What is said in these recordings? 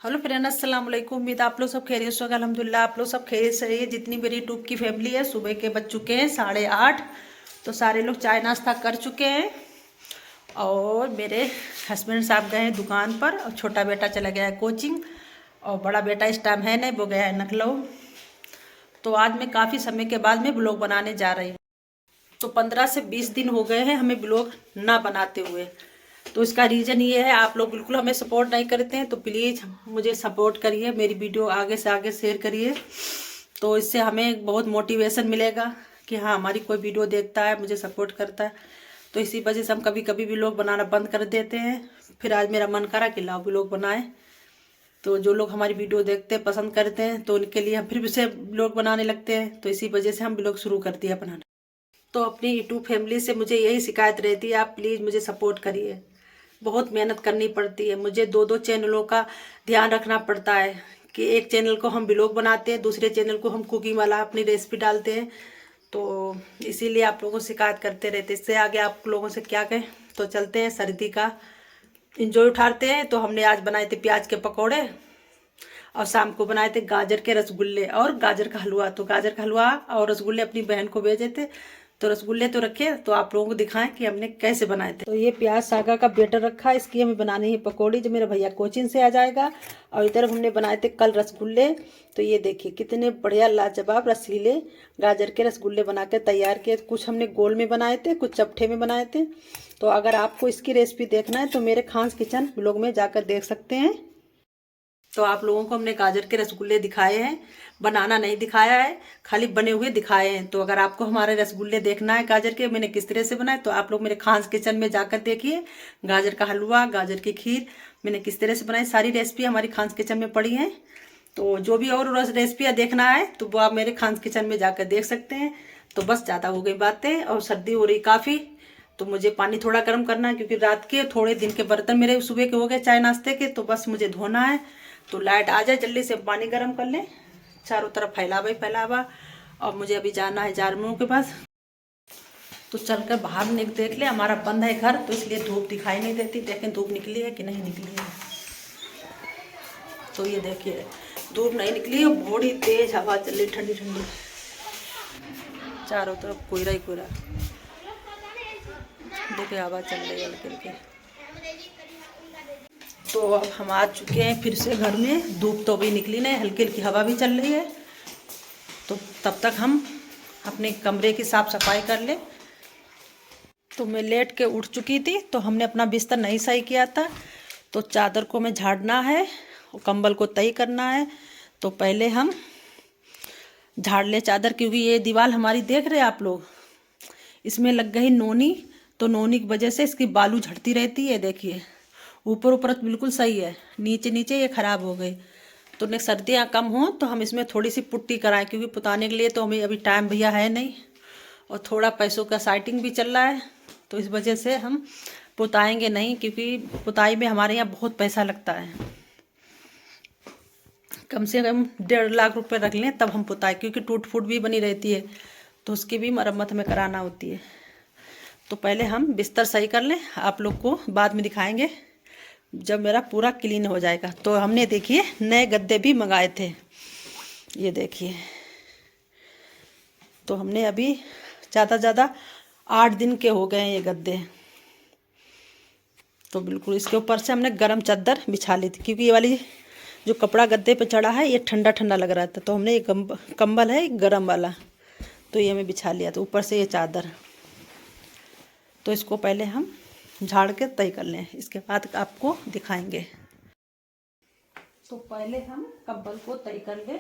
Hello friend, अस्सलाम वालेकुम। उम्मीद आप लोग सब खैरियत से होगा। अल्हम्दुलिल्लाह आप लोग सब खैरियत से रहिए। जितनी मेरी यूट्यूब की फैमिली है, सुबह के बज चुके हैं 8:30। तो सारे लोग चाय नाश्ता कर चुके हैं और मेरे हस्बैंड साहब गए हैं दुकान पर और छोटा बेटा चला गया है कोचिंग और बड़ा बेटा इस टाइम है नहीं, वो गया है लखनऊ। तो आज मैं काफ़ी समय के बाद में ब्लॉग बनाने जा रही हूँ। तो 15 से 20 दिन हो गए हैं हमें ब्लॉग ना बनाते हुए। तो इसका रीज़न ये है, आप लोग बिल्कुल हमें सपोर्ट नहीं करते हैं, तो प्लीज़ मुझे सपोर्ट करिए, मेरी वीडियो आगे से आगे शेयर करिए। तो इससे हमें बहुत मोटिवेशन मिलेगा कि हाँ, हमारी कोई वीडियो देखता है, मुझे सपोर्ट करता है। तो इसी वजह से हम कभी कभी व्लॉग बनाना बंद कर देते हैं। फिर आज मेरा मन करा कि लाओ व्लॉग बनाए। तो जो लोग हमारी वीडियो देखते हैं, पसंद करते हैं, तो उनके लिए हम फिर से व्लॉग बनाने लगते हैं। तो इसी वजह से हम व्लॉग शुरू कर दिया बनाना। तो अपनी यूट्यूब फैमिली से मुझे यही शिकायत रहती है, आप प्लीज़ मुझे सपोर्ट करिए। बहुत मेहनत करनी पड़ती है, मुझे दो दो चैनलों का ध्यान रखना पड़ता है कि एक चैनल को हम व्लॉग बनाते हैं, दूसरे चैनल को हम कुकिंग वाला अपनी रेसिपी डालते हैं। तो इसीलिए आप लोगों को शिकायत करते रहते हैं। इससे आगे आप लोगों से क्या कहें। तो चलते हैं, सर्दी का इंजॉय उठाते हैं। तो हमने आज बनाए थे प्याज के पकौड़े और शाम को बनाए थे गाजर के रसगुल्ले और गाजर का हलवा। तो गाजर का हलवा और रसगुल्ले अपनी बहन को भेजे थे, तो रसगुल्ले तो रखे, तो आप लोगों को दिखाएं कि हमने कैसे बनाए थे। तो ये प्याज सागा का बेटर रखा है, इसकी हमें बनानी है पकौड़ी जब मेरा भैया कोचिंग से आ जाएगा। और इधर हमने बनाए थे कल रसगुल्ले। तो ये देखिए कितने बढ़िया लाजवाब रसीले गाजर के रसगुल्ले बना के तैयार किए। कुछ हमने गोल में बनाए थे, कुछ चपटे में बनाए थे। तो अगर आपको इसकी रेसिपी देखना है तो मेरे खास किचन ब्लॉग में जाकर देख सकते हैं। तो आप लोगों को हमने गाजर के रसगुल्ले दिखाए हैं, बनाना नहीं दिखाया है, खाली बने हुए दिखाए हैं। तो अगर आपको हमारे रसगुल्ले देखना है गाजर के मैंने किस तरह से बनाए, तो आप लोग मेरे खास किचन में जाकर देखिए। गाजर का हलवा, गाजर की खीर मैंने किस तरह से बनाई, सारी रेसिपी हमारी खास किचन में पड़ी हैं। तो जो भी और रेसिपियाँ देखना है तो वो आप मेरे खास किचन में जाकर देख सकते हैं। तो बस ज़्यादा हो गई बातें, और सर्दी हो रही काफ़ी, तो मुझे पानी थोड़ा गर्म करना है क्योंकि रात के थोड़े दिन के बर्तन मेरे सुबह के हो गए चाय नाश्ते के, तो बस मुझे धोना है। तो लाइट आ जाए जल्दी से पानी गर्म कर लें, चारों तरफ फैलावा ही फैलावा। और मुझे अभी जाना है जारमू के पास। तो चलकर बाहर देख ले, हमारा बंद है घर, तो इसलिए धूप दिखाई नहीं देती। देखें धूप निकली है कि नहीं निकली है। तो ये देखिए धूप नहीं निकली है, बड़ी तेज हवा चल रही, ठंडी ठंडी, चारों तरफ कोयरा ही कोयरा। देखिए हवा चल रही है हल्की हल्की। तो अब हम आ चुके हैं फिर से घर में। धूप तो अभी निकली नहीं, हल्की हल्की हवा भी चल रही है। तो तब तक हम अपने कमरे की साफ़ सफाई कर लें। तो मैं लेट के उठ चुकी थी, तो हमने अपना बिस्तर नहीं सही किया था। तो चादर को मैं झाड़ना है और कंबल को तय करना है। तो पहले हम झाड़ ले चादर, क्योंकि ये दीवार हमारी देख रहे हैं आप लोग, इसमें लग गई नोनी। तो नोनी की वजह से इसकी बालू झड़ती रहती है। देखिए ऊपर ऊपर तो बिल्कुल सही है, नीचे नीचे ये ख़राब हो गई। तो ने सर्दियाँ कम हों तो हम इसमें थोड़ी सी पुट्टी कराएं, क्योंकि पुताने के लिए तो हमें अभी टाइम भैया है नहीं, और थोड़ा पैसों का साइटिंग भी चल रहा है। तो इस वजह से हम पुताएंगे नहीं, क्योंकि पुताई में हमारे यहाँ बहुत पैसा लगता है। कम से कम 1.5 लाख रुपए रख लें तब हम पुताएं, क्योंकि टूट फूट भी बनी रहती है, तो उसकी भी मरम्मत हमें कराना होती है। तो पहले हम बिस्तर सही कर लें, आप लोग को बाद में दिखाएंगे जब मेरा पूरा क्लीन हो जाएगा। तो हमने देखिए नए गद्दे भी मंगाए थे, ये देखिए। तो हमने अभी ज़्यादा ज़्यादा 8 दिन के हो गए हैं ये गद्दे। तो बिल्कुल इसके ऊपर से हमने गर्म चादर बिछा ली थी, क्योंकि ये वाली जो कपड़ा गद्दे पे चढ़ा है ये ठंडा ठंडा लग रहा था। तो हमने ये कंबल है गर्म वाला, तो ये हमें बिछा लिया। तो ऊपर से ये चादर, तो इसको पहले हम झाड़ के तय कर लें, इसके बाद आपको दिखाएंगे। तो पहले हम कंबल को तय कर लें।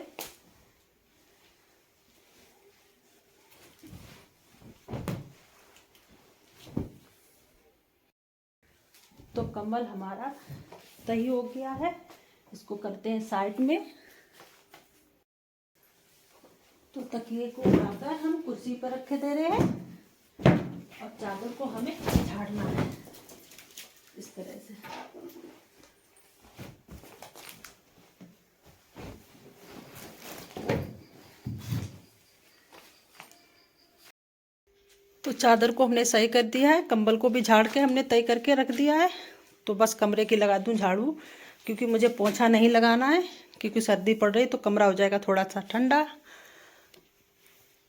तो कंबल हमारा तय हो गया है, इसको करते हैं साइड में। तो तकिए को उठाकर हम कुर्सी पर रखे दे रहे हैं और चादर को हमें झाड़ना है इस तरह से। तो चादर को हमने सही कर दिया है, कंबल को भी झाड़ के हमने तय करके रख दिया है। तो बस कमरे की लगा दूं झाड़ू, क्योंकि मुझे पोंछा नहीं लगाना है, क्योंकि सर्दी पड़ रही तो कमरा हो जाएगा थोड़ा सा ठंडा।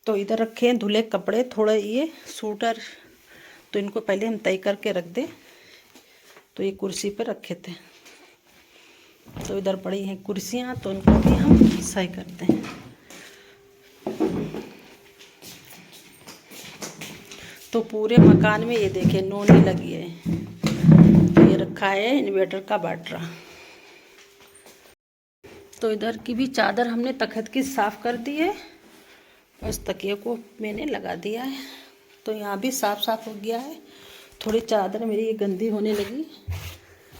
तो इधर रखे हैं धुले कपड़े, थोड़े ये सूटर, तो इनको पहले हम तय करके रख दें। तो ये कुर्सी पर रखे थे, तो इधर पड़ी हैं कुर्सियाँ, तो उनको भी हम सही करते हैं। तो पूरे मकान में ये देखें नोनी लगी है। तो ये रखा है इन्वर्टर का बैटरा। तो इधर की भी चादर हमने तखत की साफ़ कर दी है, उस तकिए को मैंने लगा दिया है। तो यहाँ भी साफ साफ हो गया है। थोड़ी चादर मेरी ये गंदी होने लगी,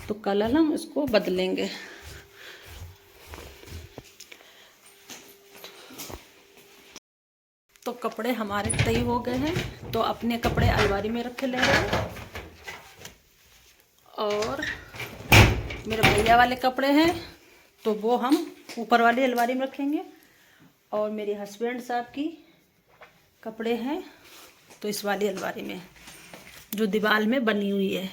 तो कल हम इसको बदलेंगे। तो कपड़े हमारे तय हो गए हैं, तो अपने कपड़े अलमारी में रखे ले रहे हैं, और मेरे भैया वाले कपड़े हैं तो वो हम ऊपर वाली अलमारी में रखेंगे, और मेरे हस्बैंड साहब की कपड़े हैं तो इस वाली अलमारी में, जो दीवार में बनी हुई है।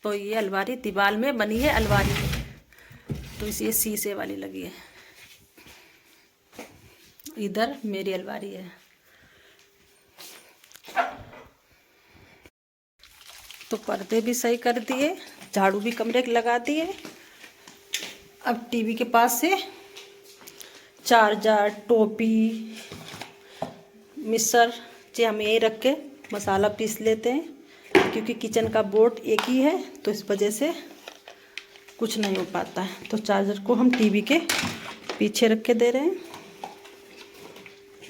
तो ये अलमारी दीवार में बनी है अलमारी में, तो इसे शीशे वाली लगी है। इधर मेरी अलमारी है। तो पर्दे भी सही कर दिए, झाड़ू भी कमरे के लगा दिए। अब टीवी के पास से चार्जर, टोपी, मिक्सर हम यही रख के मसाला पीस लेते हैं, क्योंकि किचन का बोर्ड एक ही है, तो इस वजह से कुछ नहीं हो पाता है। तो चार्जर को हम टीवी के पीछे रख के दे रहे हैं।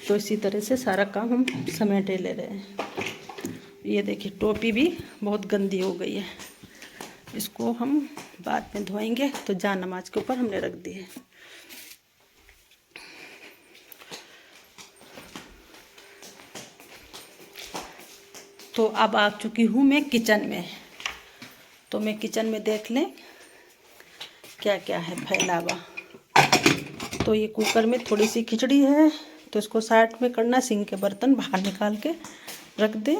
तो इसी तरह से सारा काम हम समेटे ले रहे हैं। ये देखिए टोपी भी बहुत गंदी हो गई है, इसको हम बाद में धोएंगे। तो जान नमाज के ऊपर हमने रख दी है। तो अब आ चुकी हूँ मैं किचन में। तो मैं किचन में देख लें क्या क्या है फैला हुआ। तो ये कुकर में थोड़ी सी खिचड़ी है, तो इसको साइड में करना, सिंक के बर्तन बाहर निकाल के रख दें।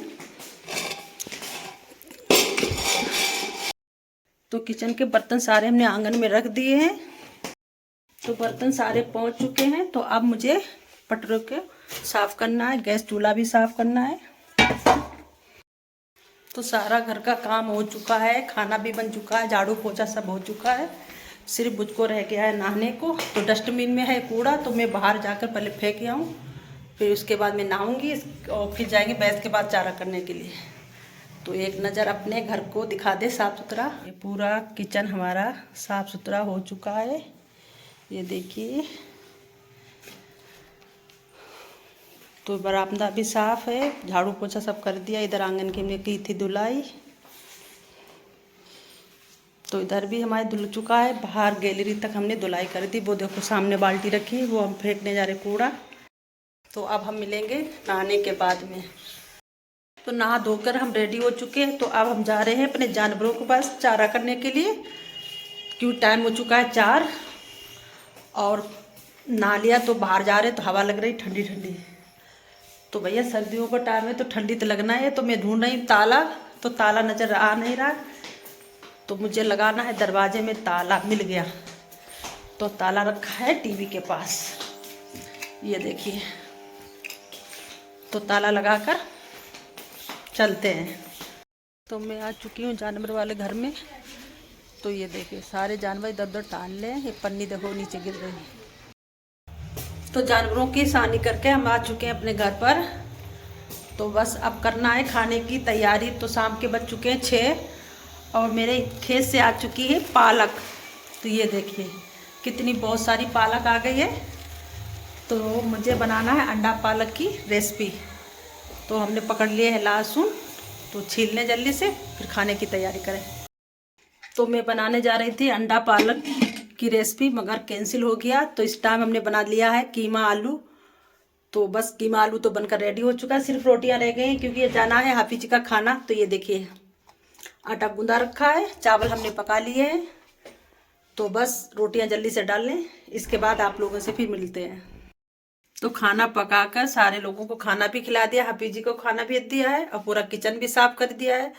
तो किचन के बर्तन सारे हमने आंगन में रख दिए हैं। तो बर्तन सारे पहुंच चुके हैं। तो अब मुझे पटरों के साफ़ करना है, गैस चूल्हा भी साफ़ करना है। तो सारा घर का काम हो चुका है, खाना भी बन चुका है, झाड़ू पोछा सब हो चुका है। सिर्फ मुझको रह गया है नहाने को। तो डस्टबिन में है कूड़ा, तो मैं बाहर जाकर पहले फेंक आऊँ, फिर उसके बाद मैं नहाऊँगी और फिर जाएंगे बैठ के बाद चारा करने के लिए। तो एक नज़र अपने घर को दिखा दे साफ़ सुथरा। ये पूरा किचन हमारा साफ़ सुथरा हो चुका है, ये देखिए। तो बरामदा भी साफ़ है, झाड़ू पोछा सब कर दिया। इधर आंगन की हमने की थी धुलाई, तो इधर भी हमारे धुल चुका है। बाहर गैलरी तक हमने धुलाई कर दी। वो देखो सामने बाल्टी रखी है, वो हम फेंकने जा रहे कूड़ा। तो अब हम मिलेंगे नहाने के बाद में। तो नहा धोकर हम रेडी हो चुके हैं। तो अब हम जा रहे हैं अपने जानवरों के पास चारा करने के लिए, क्यों टाइम हो चुका है 4। और नहा लिया तो बाहर जा रहे, तो हवा लग रही ठंडी ठंडी। तो भैया सर्दियों का टाइम है तो ठंडी तो लगना है। तो मैं ढूंढ रही ताला, तो ताला नज़र आ नहीं रहा, तो मुझे लगाना है दरवाजे में ताला। मिल गया। तो ताला रखा है टीवी के पास, ये देखिए। तो ताला लगाकर चलते हैं। तो मैं आ चुकी हूँ जानवर वाले घर में। तो ये देखिए सारे जानवर इधर उधर टाल ले। ये पन्नी देखो नीचे गिर रही। तो जानवरों की सानी करके हम आ चुके हैं अपने घर पर। तो बस अब करना है खाने की तैयारी। तो शाम के बज चुके हैं 6, और मेरे खेत से आ चुकी है पालक। तो ये देखिए कितनी बहुत सारी पालक आ गई है। तो मुझे बनाना है अंडा पालक की रेसिपी। तो हमने पकड़ लिए है लहसुन, तो छील लें जल्दी से, फिर खाने की तैयारी करें। तो मैं बनाने जा रही थी अंडा पालक की रेसिपी, मगर कैंसिल हो गया। तो इस टाइम हमने बना लिया है कीमा आलू। तो बस कीमा आलू तो बनकर रेडी हो चुका है, सिर्फ रोटियां रह गई हैं, क्योंकि ये जाना है हाफिज जी का खाना। तो ये देखिए आटा गूंदा रखा है, चावल हमने पका लिए हैं। तो बस रोटियां जल्दी से डाल लें, इसके बाद आप लोगों से फिर मिलते हैं। तो खाना पकाकर सारे लोगों को खाना भी खिला दिया, हाफिज जी को खाना भी दिया है, और पूरा किचन भी साफ कर दिया है।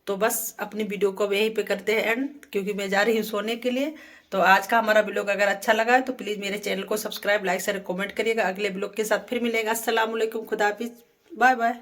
तो बस अपनी वीडियो को यहीं पे करते हैं एंड, क्योंकि मैं जा रही हूँ सोने के लिए। तो आज का हमारा ब्लॉग अगर अच्छा लगा है तो प्लीज़ मेरे चैनल को सब्सक्राइब, लाइक, शेयर, कमेंट करिएगा। अगले ब्लॉग के साथ फिर मिलेगा। अस्सलाम वालेकुम, खुदा हाफिज, बाय बाय।